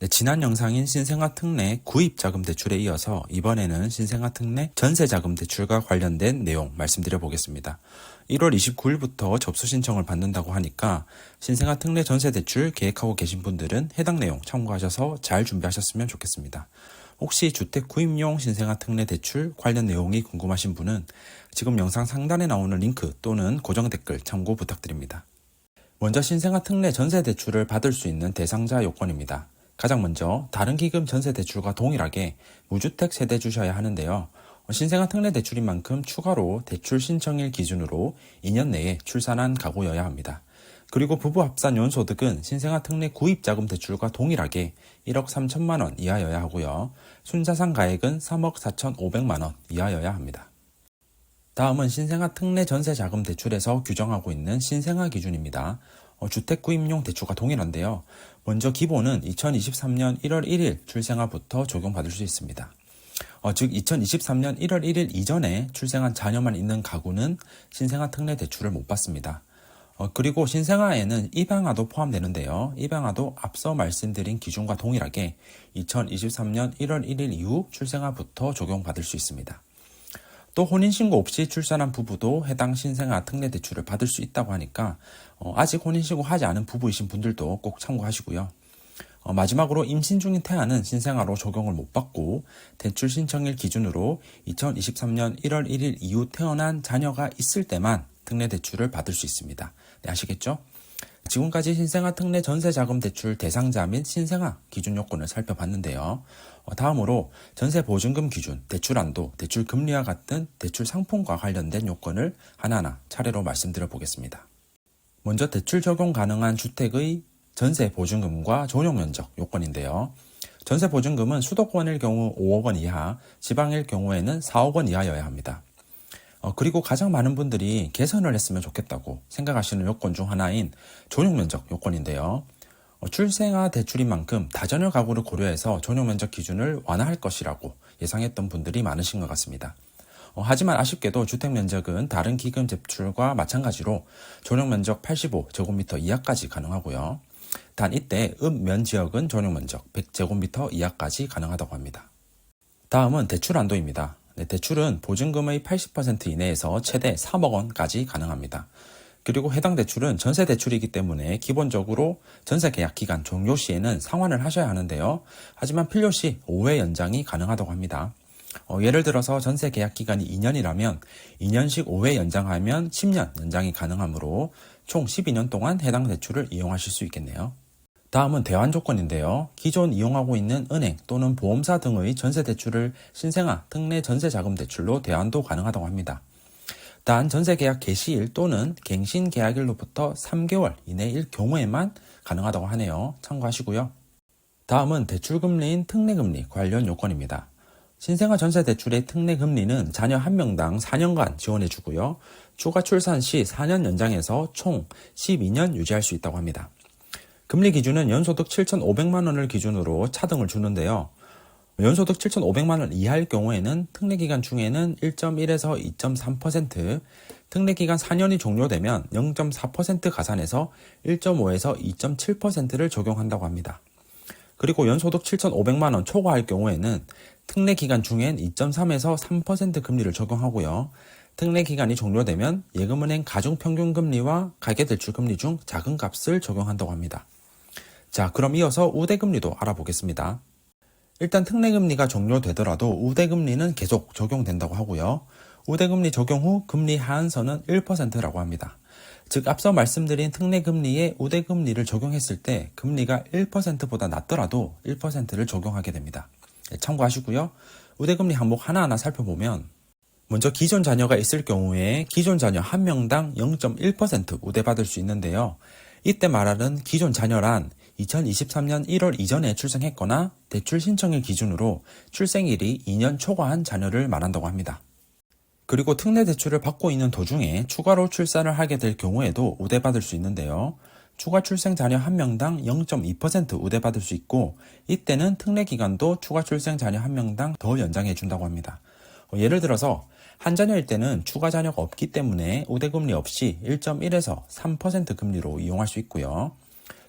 네, 지난 영상인 신생아 특례 구입자금 대출에 이어서 이번에는 신생아 특례 전세자금 대출과 관련된 내용 말씀드려 보겠습니다. 1월 29일부터 접수 신청을 받는다고 하니까 신생아 특례 전세대출 계획하고 계신 분들은 해당 내용 참고하셔서 잘 준비하셨으면 좋겠습니다. 혹시 주택 구입용 신생아 특례 대출 관련 내용이 궁금하신 분은 지금 영상 상단에 나오는 링크 또는 고정 댓글 참고 부탁드립니다. 먼저 신생아 특례 전세대출을 받을 수 있는 대상자 요건입니다. 가장 먼저 다른 기금 전세대출과 동일하게 무주택 세대 주셔야 하는데요. 신생아 특례 대출인 만큼 추가로 대출 신청일 기준으로 2년 내에 출산한 가구여야 합니다. 그리고 부부 합산 연소득은 신생아 특례 구입자금 대출과 동일하게 1억 3천만 원 이하여야 하고요. 순자산 가액은 3억 4,500만 원 이하여야 합니다. 다음은 신생아 특례 전세자금 대출에서 규정하고 있는 신생아 기준입니다. 주택 구입용 대출과 동일한데요. 먼저 기본은 2023년 1월 1일 출생아부터 적용받을 수 있습니다. 즉 2023년 1월 1일 이전에 출생한 자녀만 있는 가구는 신생아 특례 대출을 못 받습니다. 그리고 신생아에는 입양아도 포함되는데요. 입양아도 앞서 말씀드린 기준과 동일하게 2023년 1월 1일 이후 출생아부터 적용받을 수 있습니다. 또 혼인신고 없이 출산한 부부도 해당 신생아 특례 대출을 받을 수 있다고 하니까 아직 혼인신고 하지 않은 부부이신 분들도 꼭 참고하시고요. 마지막으로 임신 중인 태아는 신생아로 적용을 못 받고 대출 신청일 기준으로 2023년 1월 1일 이후 태어난 자녀가 있을 때만 특례 대출을 받을 수 있습니다. 네, 아시겠죠? 지금까지 신생아 특례 전세자금 대출 대상자 및 신생아 기준 요건을 살펴봤는데요. 다음으로 전세보증금 기준, 대출한도, 대출금리와 같은 대출 상품과 관련된 요건을 하나하나 차례로 말씀드려 보겠습니다. 먼저 대출 적용 가능한 주택의 전세보증금과 전용면적 요건인데요. 전세보증금은 수도권일 경우 5억 원 이하, 지방일 경우에는 4억 원 이하여야 합니다. 그리고 가장 많은 분들이 개선을 했으면 좋겠다고 생각하시는 요건 중 하나인 전용면적 요건인데요. 출생아 대출인 만큼 다자녀 가구를 고려해서 전용면적 기준을 완화할 것이라고 예상했던 분들이 많으신 것 같습니다. 하지만 아쉽게도 주택면적은 다른 기금 대출과 마찬가지로 전용면적 85제곱미터 이하까지 가능하고요. 단 이때 읍면지역은 전용면적 100제곱미터 이하까지 가능하다고 합니다. 다음은 대출 한도입니다. 대출은 보증금의 80% 이내에서 최대 3억 원까지 가능합니다. 그리고 해당 대출은 전세 대출이기 때문에 기본적으로 전세 계약 기간 종료 시에는 상환을 하셔야 하는데요. 하지만 필요 시 5회 연장이 가능하다고 합니다. 예를 들어서 전세 계약 기간이 2년이라면 2년씩 5회 연장하면 10년 연장이 가능하므로 총 12년 동안 해당 대출을 이용하실 수 있겠네요. 다음은 대환 조건인데요. 기존 이용하고 있는 은행 또는 보험사 등의 전세 대출을 신생아 특례 전세자금 대출로 대환도 가능하다고 합니다. 단 전세 계약 개시일 또는 갱신 계약일로부터 3개월 이내일 경우에만 가능하다고 하네요. 참고하시고요. 다음은 대출금리인 특례금리 관련 요건입니다. 신생아 전세 대출의 특례금리는 자녀 1명당 4년간 지원해주고요. 추가 출산 시 4년 연장해서 총 12년 유지할 수 있다고 합니다. 금리 기준은 연소득 7,500만 원을 기준으로 차등을 주는데요. 연소득 7,500만 원 이하일 경우에는 특례기간 중에는 1.1에서 2.3%, 특례기간 4년이 종료되면 0.4% 가산해서 1.5에서 2.7%를 적용한다고 합니다. 그리고 연소득 7,500만 원 초과할 경우에는 특례기간 중엔 2.3에서 3% 금리를 적용하고요. 특례기간이 종료되면 예금은행 가중평균금리와 가계대출금리 중 작은 값을 적용한다고 합니다. 자, 그럼 이어서 우대금리도 알아보겠습니다. 일단 특례금리가 종료되더라도 우대금리는 계속 적용된다고 하고요. 우대금리 적용 후 금리 하한선은 1%라고 합니다. 즉 앞서 말씀드린 특례금리에 우대금리를 적용했을 때 금리가 1%보다 낮더라도 1%를 적용하게 됩니다. 참고하시고요. 우대금리 항목 하나하나 살펴보면 먼저 기존 자녀가 있을 경우에 기존 자녀 1명당 0.1% 우대받을 수 있는데요. 이때 말하는 기존 자녀란 2023년 1월 이전에 출생했거나 대출 신청일 기준으로 출생일이 2년 초과한 자녀를 말한다고 합니다. 그리고 특례 대출을 받고 있는 도중에 추가로 출산을 하게 될 경우에도 우대받을 수 있는데요. 추가 출생 자녀 1명당 0.2% 우대받을 수 있고 이때는 특례 기간도 추가 출생 자녀 1명당 더 연장해 준다고 합니다. 예를 들어서 한 자녀일 때는 추가 자녀가 없기 때문에 우대금리 없이 1.1에서 3% 금리로 이용할 수 있고요.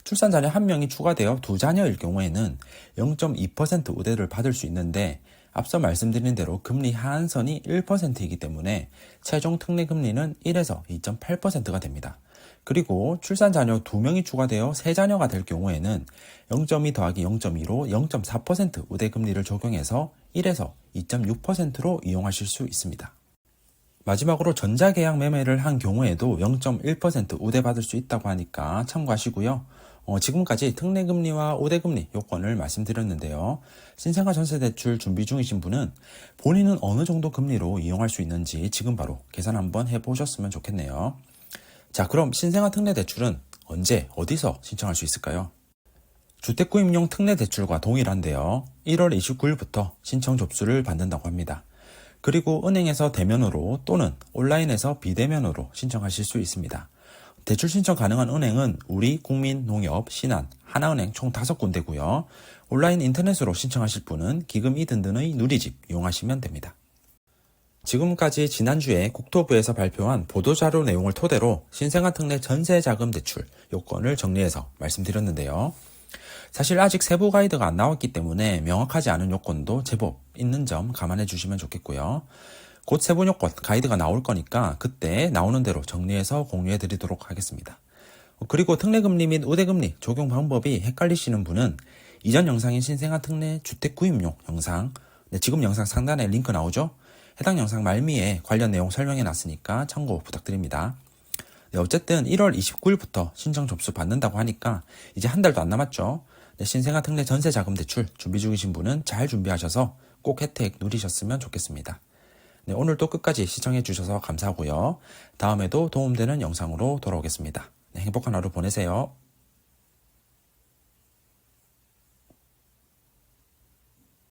출산 자녀 1명이 추가되어 2자녀일 경우에는 0.2% 우대를 받을 수 있는데 앞서 말씀드린 대로 금리 하한선이 1%이기 때문에 최종 특례 금리는 1에서 2.8%가 됩니다. 그리고 출산 자녀 2명이 추가되어 3자녀가 될 경우에는 0.2 더하기 0.2로 0.4% 우대 금리를 적용해서 1에서 2.6%로 이용하실 수 있습니다. 마지막으로 전자계약 매매를 한 경우에도 0.1% 우대받을 수 있다고 하니까 참고하시고요. 지금까지 특례금리와 우대금리 요건을 말씀드렸는데요. 신생아 전세대출 준비 중이신 분은 본인은 어느 정도 금리로 이용할 수 있는지 지금 바로 계산 한번 해보셨으면 좋겠네요. 자, 그럼 신생아 특례대출은 언제 어디서 신청할 수 있을까요? 주택구입용 특례대출과 동일한데요. 1월 29일부터 신청 접수를 받는다고 합니다. 그리고 은행에서 대면으로 또는 온라인에서 비대면으로 신청하실 수 있습니다. 대출 신청 가능한 은행은 우리, 국민, 농협, 신한, 하나은행 총 5군데고요. 온라인 인터넷으로 신청하실 분은 기금이 든든의 누리집 이용하시면 됩니다. 지금까지 지난주에 국토부에서 발표한 보도자료 내용을 토대로 신생아 특례 전세자금 대출 요건을 정리해서 말씀드렸는데요. 사실 아직 세부 가이드가 안 나왔기 때문에 명확하지 않은 요건도 제법 있는 점 감안해 주시면 좋겠고요. 곧 세부 요건 가이드가 나올 거니까 그때 나오는 대로 정리해서 공유해 드리도록 하겠습니다. 그리고 특례금리 및 우대금리 적용 방법이 헷갈리시는 분은 이전 영상인 신생아 특례 주택구입용 영상, 지금 영상 상단에 링크 나오죠? 해당 영상 말미에 관련 내용 설명해 놨으니까 참고 부탁드립니다. 어쨌든 1월 29일부터 신청 접수 받는다고 하니까 이제 한 달도 안 남았죠. 신생아 특례 전세자금 대출 준비 중이신 분은 잘 준비하셔서 꼭 혜택 누리셨으면 좋겠습니다. 오늘도 끝까지 시청해 주셔서 감사하고요. 다음에도 도움되는 영상으로 돌아오겠습니다. 행복한 하루 보내세요.